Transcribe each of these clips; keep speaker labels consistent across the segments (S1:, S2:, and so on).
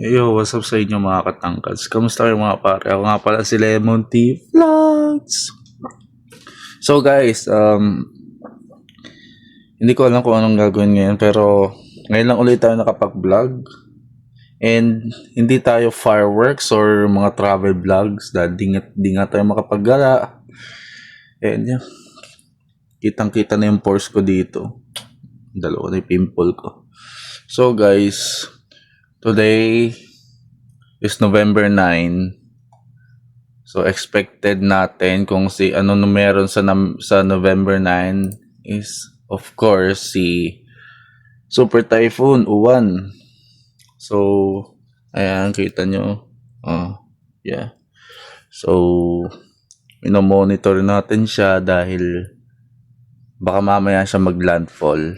S1: Yo, what's up sa inyo mga katangkads? Kamusta kayo mga pare? Ako nga pala si Lemon Tea Vlogs. So guys, hindi ko alam kung anong gagawin ngayon pero ngayon lang ulit tayo nakapag-vlog. And hindi tayo fireworks or mga travel vlogs dahil di nga tayo makapaggala. And yeah, kitang-kita na yung pores ko dito. Dalawa na yung pimple ko. So guys, today is November 9. So expected natin kung si ano na meron sa November 9 is of course si Super Typhoon Uwan. So ayan, kita nyo. Yeah. So monitor natin siya dahil baka mamaya siya maglandfall.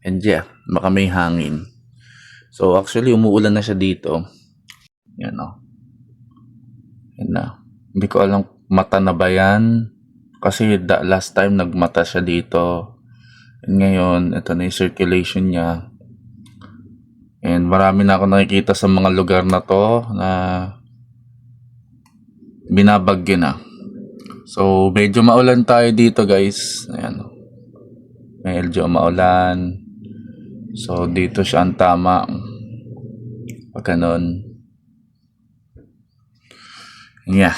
S1: And yeah, baka may hangin. So actually umuulan na siya dito. Yan o. Yan na. Hindi ko alam mata na ba yan. Kasi last time nagmata siya dito. And ngayon, ito na yung circulation niya. And marami na ako nakikita sa mga lugar na to na binabagyo na. So medyo maulan tayo dito guys. Ayan o. Medyo maulan. So dito siya ang tama. Pag ganun. Yeah.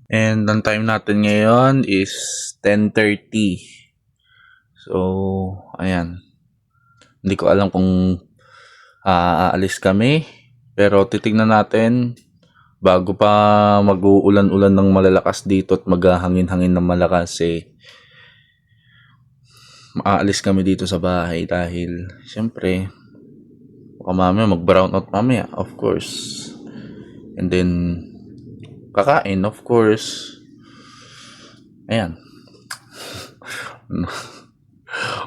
S1: And ang time natin ngayon is 10:30. So, ayan. Hindi ko alam kung aalis kami. Pero titignan natin bago pa mag-uulan-ulan ng malalakas dito at maghahangin-hangin ng malakas aalis kami dito sa bahay dahil syempre baka mamaya mag-brown out mamaya, of course. And then kakain, of course. Ayan.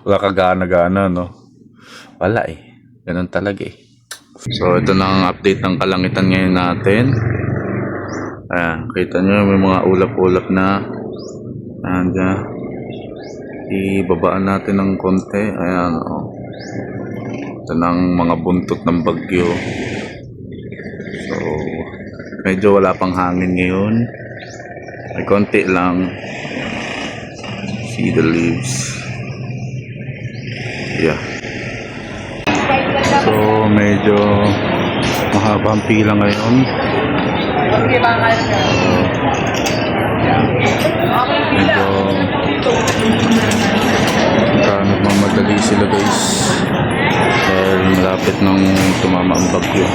S1: Wala ka gana-gana, no? Wala eh. Ganun talaga eh. So, ito na ang update ng kalangitan ngayon natin. Ayan, kita nyo, may mga ulap-ulap na. Ayan dyan. Ibabaan natin ng konti. Ayan, oh. Ito na ang mga buntot ng bagyo. So, medyo wala pang hangin ngayon. May konti lang. See the leaves. Yeah. So medyo mahaba ang pila ngayon. Medyo nagmamadali sila guys. Dahil malapit nang tumama ang bagyo.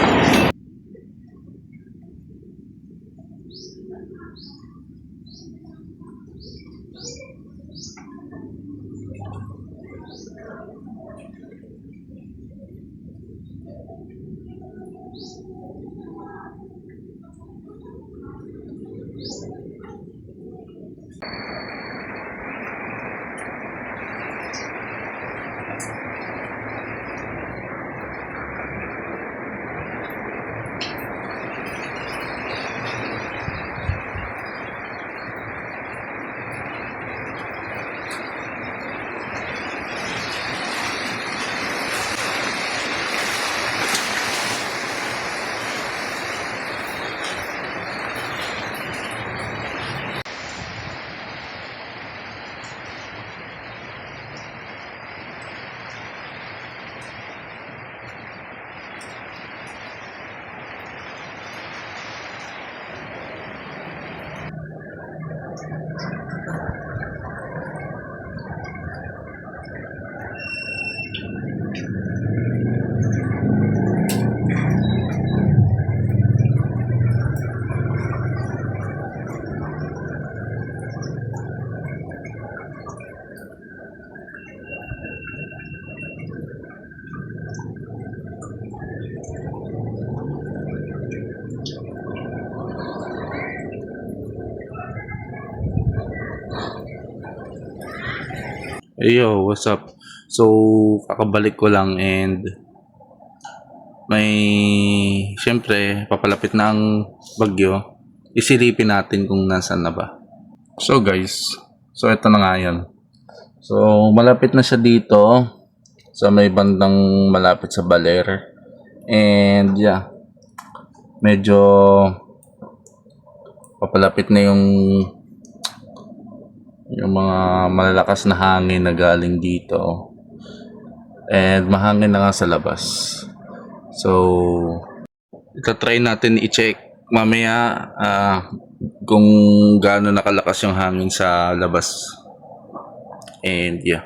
S1: Hey yo, what's up? So, kakabalik ko lang and syempre, papalapit na ang bagyo. Isilipin natin kung nasaan na ba. So guys, ito na nga yan. So, malapit na siya dito sa may bandang malapit sa Baler. And yeah, medyo papalapit na yung mga malalakas na hangin na galing dito. And mahangin na nga sa labas. So, itatry natin i-check mamaya kung gaano nakalakas yung hangin sa labas. And yeah.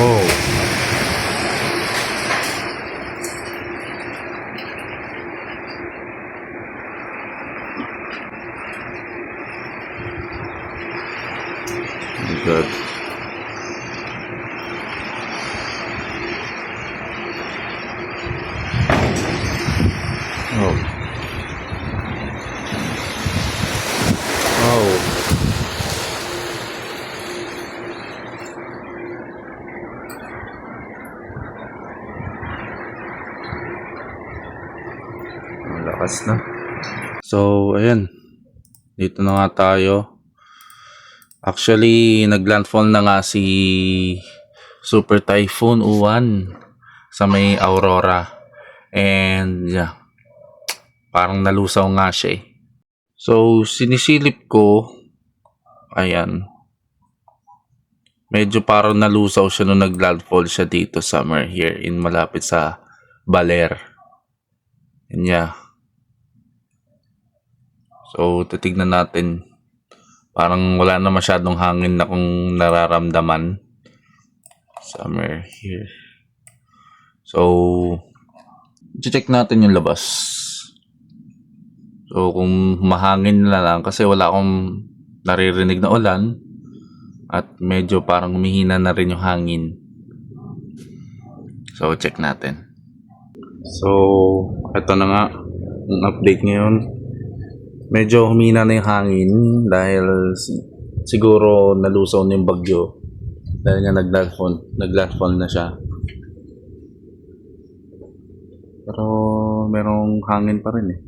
S1: Oh. Good. Oh. Oh. Malakas na. So, ayan. Dito na nga tayo. Actually, naglandfall na nga si Super Typhoon Uwan sa may Aurora. And yeah, parang nalusaw nga siya eh. So, sinisilip ko, ayan, medyo parang nalusaw siya nung naglandfall siya dito somewhere here in malapit sa Baler. And yeah. So, titignan natin. Parang wala na masyadong hangin na kung nararamdaman. Somewhere here. So, check natin yung labas. So, kung mahangin na lang kasi wala akong naririnig na ulan at medyo parang humihina na rin yung hangin. So, check natin. So, ito na nga yung update ngayon. Medyo humina na yung hangin dahil siguro nalusaw na yung bagyo. Dahil nga naglandfall na siya. Pero merong hangin pa rin eh.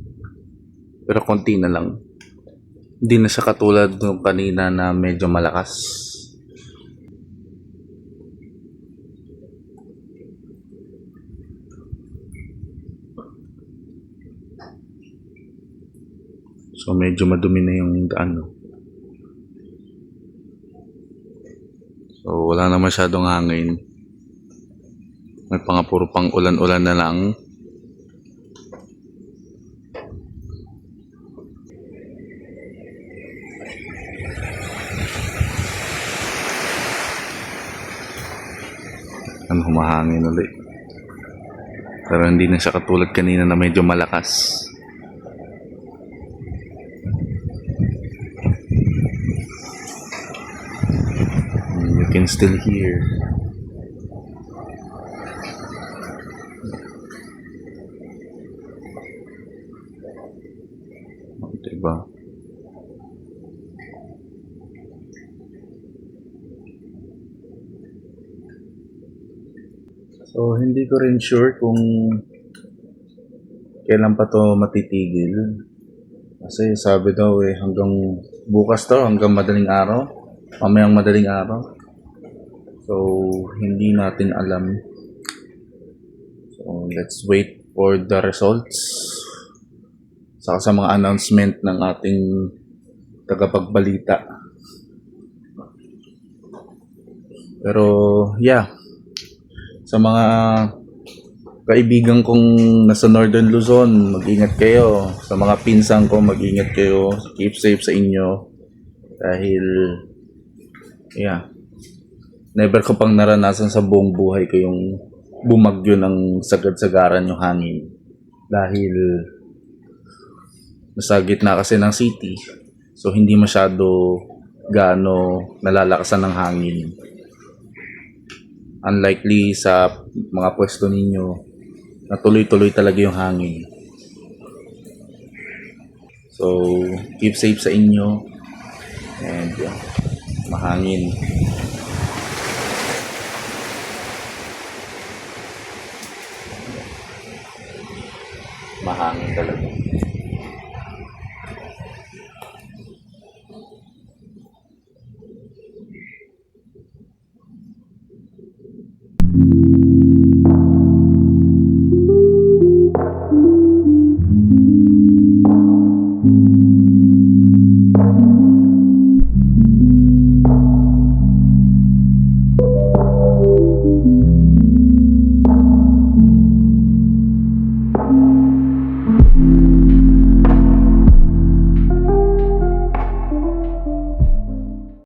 S1: Pero konti na lang. Hindi na siya katulad ng kanina na medyo malakas. So medyo madumi na yung daan. So wala na masyadong hangin. May puro pang ulan-ulan na lang. Humahangin ulit. Pero hindi na siya katulad kanina na medyo malakas. You can still hear. Diba? So, hindi ko rin sure kung kailan pa to matitigil. Kasi sabi daw hanggang bukas daw, hanggang madaling araw. Mamayang madaling araw. So, hindi natin alam. So, let's wait for the results. Saka sa mga announcement ng ating tagapagbalita. Pero, yeah. Sa mga kaibigan kong nasa Northern Luzon, mag-ingat kayo. Sa mga pinsang ko, mag-ingat kayo. Keep safe sa inyo. Dahil, yeah, never ko pang naranasan sa buong buhay ko yung bumagyo ng sagad-sagaran yung hangin. Dahil, nasa gitna kasi ng city. So, hindi masyado gaano nalalakasan ng hangin. Unlikely sa mga pwesto ninyo na tuloy-tuloy talaga yung hangin. So, keep safe sa inyo. And yeah, mahangin. Mahangin talaga.